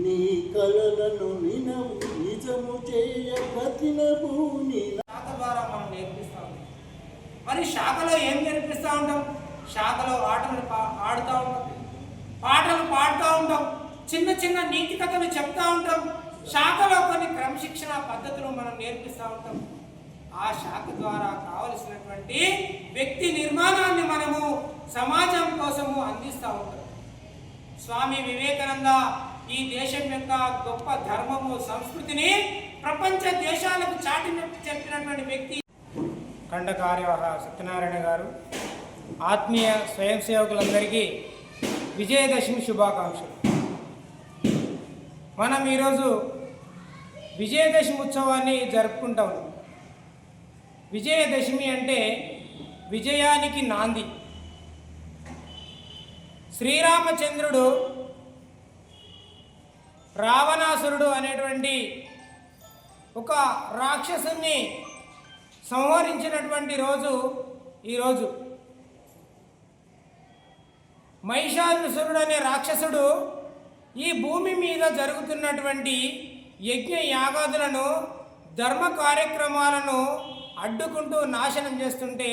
నీ కలలను నిజము చేయ ప్రతిన భూమి శాఖ ద్వారా మనం నేర్పిస్తూ ఉంటాం. మరి శాఖలో ఏం నేర్పిస్తూ ఉంటాం? శాఖలో ఆటలు ఆడుతూ ఉంటాం, పాటలు పాడుతూ ఉంటాం, చిన్న చిన్న నీతి కథలు చెప్తూ ఉంటాం. శాఖలో కొన్ని క్రమశిక్షణ పద్ధతులు మనం నేర్పిస్తూ ఉంటాం. ఆ శాఖ ద్వారా కావలసినటువంటి వ్యక్తి నిర్మాణాన్ని మనము సమాజం కోసము అందిస్తూ ఉంటాం. స్వామి వివేకానంద ఈ దేశం యొక్క గొప్ప ధర్మము సంస్కృతిని ప్రపంచ దేశాలకు చెప్పినటువంటి వ్యక్తి. ఖండకార్యవాహ సత్యనారాయణ గారు ఆత్మీయ స్వయం సేవకులందరికీ విజయదశమి శుభాకాంక్షలు. మనం ఈరోజు విజయదశమి ఉత్సవాన్ని జరుపుకుంటా ఉన్నాం. విజయదశమి అంటే విజయానికి నాంది. శ్రీరామచంద్రుడు రావణాసురుడు అనేటువంటి ఒక రాక్షసుని సంహరించినటువంటి రోజు ఈరోజు. మహిషాసురుడు అనే రాక్షసుడు ఈ భూమి మీద జరుగుతున్నటువంటి యజ్ఞ యాగాదులను ధర్మ కార్యక్రమాలను అడ్డుకుంటూ నాశనం చేస్తుంటే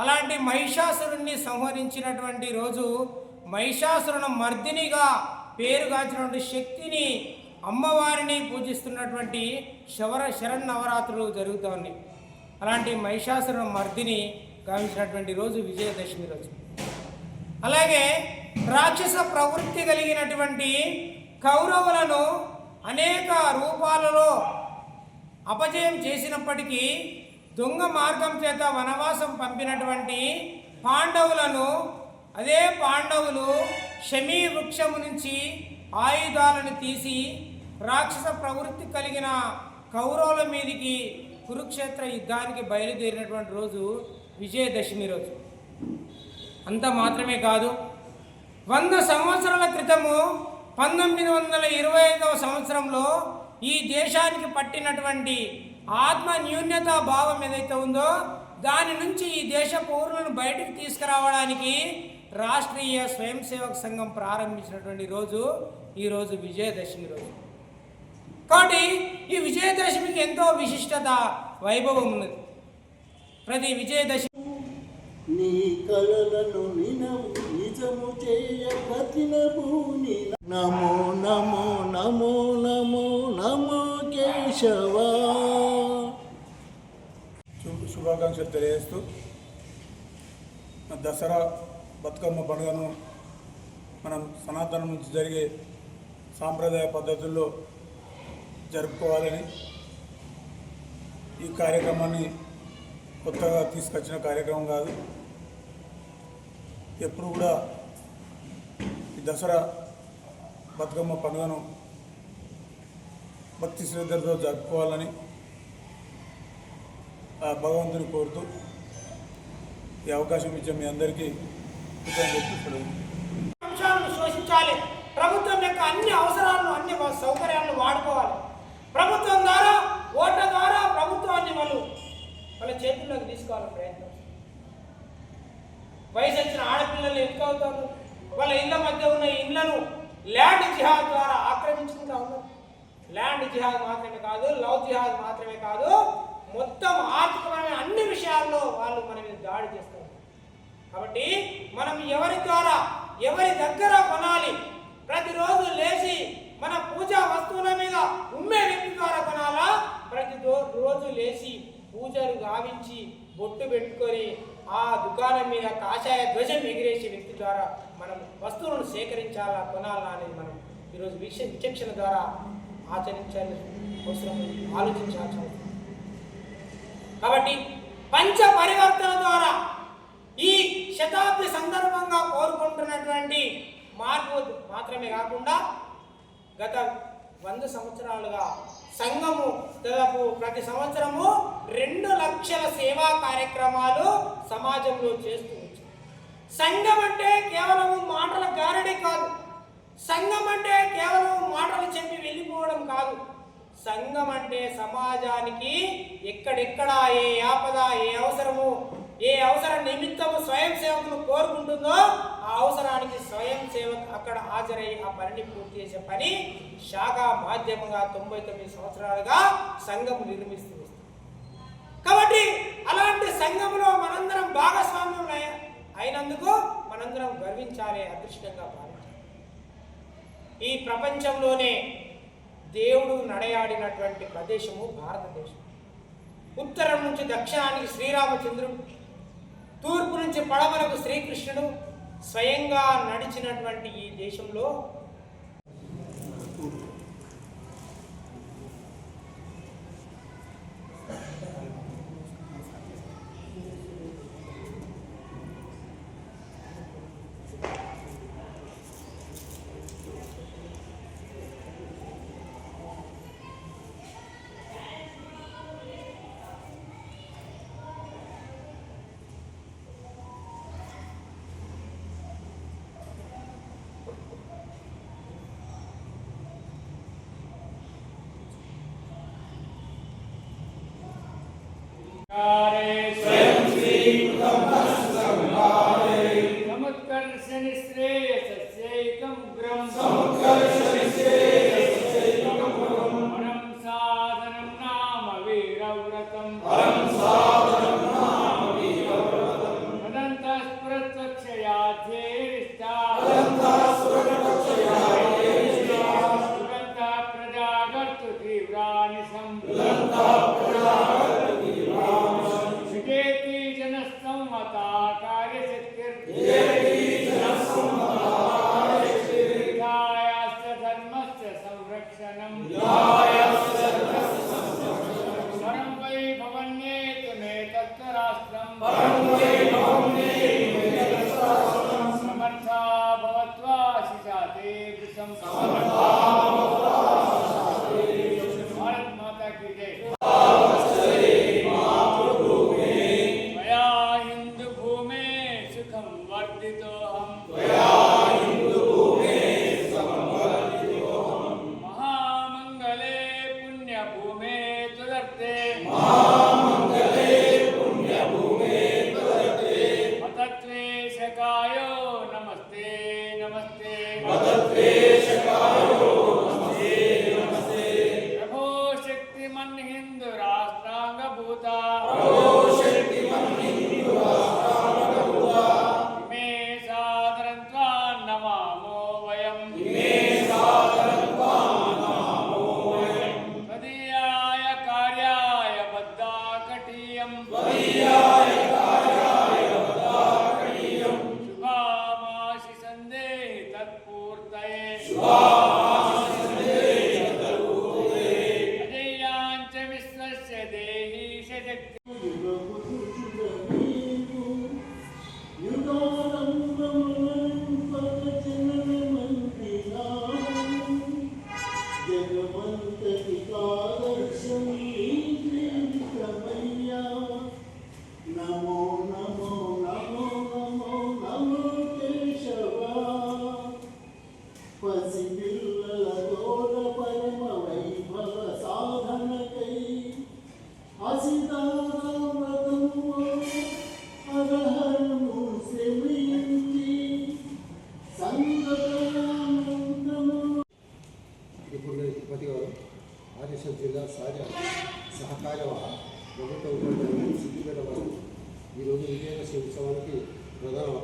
అలాంటి మహిషాసురుణ్ణి సంహరించినటువంటి రోజు మహిషాసురుని మర్దినిగా పేరుగాంచినటువంటి శక్తిని అమ్మవారిని పూజిస్తున్నటువంటి శరన్నవరాత్రులు జరుగుతూ ఉన్నాయి. అలాంటి మహిషాసురుని మర్దిని గావించినటువంటి రోజు విజయదశమి రోజు. అలాగే రాక్షస ప్రవృత్తి కలిగినటువంటి కౌరవులను అనేక రూపాలలో అపజయం చేసినప్పటికీ దొంగ మార్గం చేత వనవాసం పంపినటువంటి పాండవులను అదే పాండవులు శమీ వృక్షము నుంచి ఆయుధాలను తీసి రాక్షస ప్రవృత్తి కలిగిన కౌరవుల మీదికి కురుక్షేత్ర యుద్ధానికి బయలుదేరినటువంటి రోజు విజయదశమి రోజు. అంత మాత్రమే కాదు, 100 సంవత్సరాల క్రితము 1925వ సంవత్సరంలో ఈ దేశానికి పట్టినటువంటి ఆత్మ న్యూన్యతా భావం ఏదైతే ఉందో దాని నుంచి ఈ దేశ పౌరులను బయటకు తీసుకురావడానికి రాష్ట్రీయ స్వయం సేవక సంఘం ప్రారంభించినటువంటి రోజు ఈరోజు విజయదశమి రోజు. కాబట్టి ఈ విజయదశమికి ఎంతో విశిష్టత వైభవం ఉన్నది. ప్రతి విజయదశమి నీ కలలను నిజము చేయ ప్రతిన భూమి నమో నమో నమో నమో నమో కేశవా. శుభాకాంక్షలు తెలియజేస్తూ దసరా బతుకమ్మ పండుగను మనం సనాతనం నుంచి జరిగే సాంప్రదాయ పద్ధతుల్లో జరుపుకోవాలని ఈ కార్యక్రమాన్ని కొత్తగా తీసుకొచ్చిన కార్యక్రమం కాదు. ఎప్పుడు కూడా ఈ దసరా బతుకమ్మ పండుగను భక్తి శ్రద్ధలతో జరుపుకోవాలని ఆ భగవంతుని కోరుతూ ఈ అవకాశం ఇచ్చే మీ అందరికీ అంశాలను శోషించాలి. ప్రభుత్వం యొక్క అన్ని అవసరాలను అన్ని సౌకర్యాలను వాడుకోవాలి. ప్రభుత్వం ద్వారా ఓట్ల ద్వారా ప్రభుత్వాన్ని వాళ్ళ చేతుల్లోకి తీసుకోవాలని ప్రయత్నం. వయసు వచ్చిన ఆడపిల్లలు ఎత్తుకవుతారు. వాళ్ళ ఇళ్ల మధ్య ఉన్న ఇళ్లను ల్యాండ్ జిహాద్ ద్వారా ఆక్రమించుకుంటా ఉన్నారు. ల్యాండ్ జిహాద్ మాత్రమే కాదు, లవ్ జిహాద్ మాత్రమే కాదు, మొత్తం ఆర్థికమైన అన్ని విషయాల్లో వాళ్ళు మన మీద దాడి చేస్తారు. కాబట్టి మనం ఎవరి ద్వారా ఎవరి దగ్గర కొనాలి? ప్రతిరోజు లేచి మన పూజా వస్తువుల మీద ఉమ్మే వ్యక్తి ద్వారా కొనాలా? ప్రతిరోజు లేచి పూజలు గావించి బొట్టు పెట్టుకొని ఆ దుకాణం మీద కాషాయ ధ్వజం ఎగిరేసే వ్యక్తి ద్వారా మనం వస్తువులను సేకరించాలా కొనాలా అనేది మనం ఈరోజు విచక్షణ ద్వారా ఆచరించాలి అవసరం, ఆలోచించాల్సిన అవసరం. కాబట్టి పంచ పరివర్తన ద్వారా ఈ శతాబ్ది సందర్భంగా కోరుకుంటున్నటువంటి మార్పు మాత్రమే కాకుండా గత 100 సంవత్సరాలుగా సంఘము దాదాపు ప్రతి సంవత్సరము 2 లక్షల సేవా కార్యక్రమాలు సమాజంలో చేస్తూ ఉంది. సంఘం అంటే కేవలం మాటల గారడి కాదు. సంఘం అంటే కేవలం మాటలు చెప్పి వెళ్ళిపోవడం కాదు. సంఘం అంటే సమాజానికి ఎక్కడెక్కడ ఏ ఆపద, ఏ అవసరం కోరుకుంటుందో ఆ అవసరానికి స్వయం సేవక్ అక్కడ హాజరై ఆ పనిని పూర్తి చేసే పని శాఖ మాధ్యమంగా 99 సంవత్సరాలుగా సంఘం నిర్మిస్తుంది. కాబట్టి అలాంటి సంఘంలో మనందరం భాగస్వామ్యం అయినందుకు మనందరం గర్వించాలి, అదృష్టంగా భావించాలి. ఈ ప్రపంచంలోనే దేవుడు నడయాడినటువంటి ప్రదేశము భారతదేశం. ఉత్తరం నుంచి దక్షిణానికి శ్రీరామచంద్రుడు, తూర్పు నుంచి పడమరకు శ్రీకృష్ణుడు స్వయంగా నడిచినటువంటి ఈ దేశంలో జిల్లా సహకార ప్రభుత్వ ఉపాధ్యాయులు సిద్దిపేట వారు ఈరోజు విజయదశమి ఉత్సవానికి ప్రధాన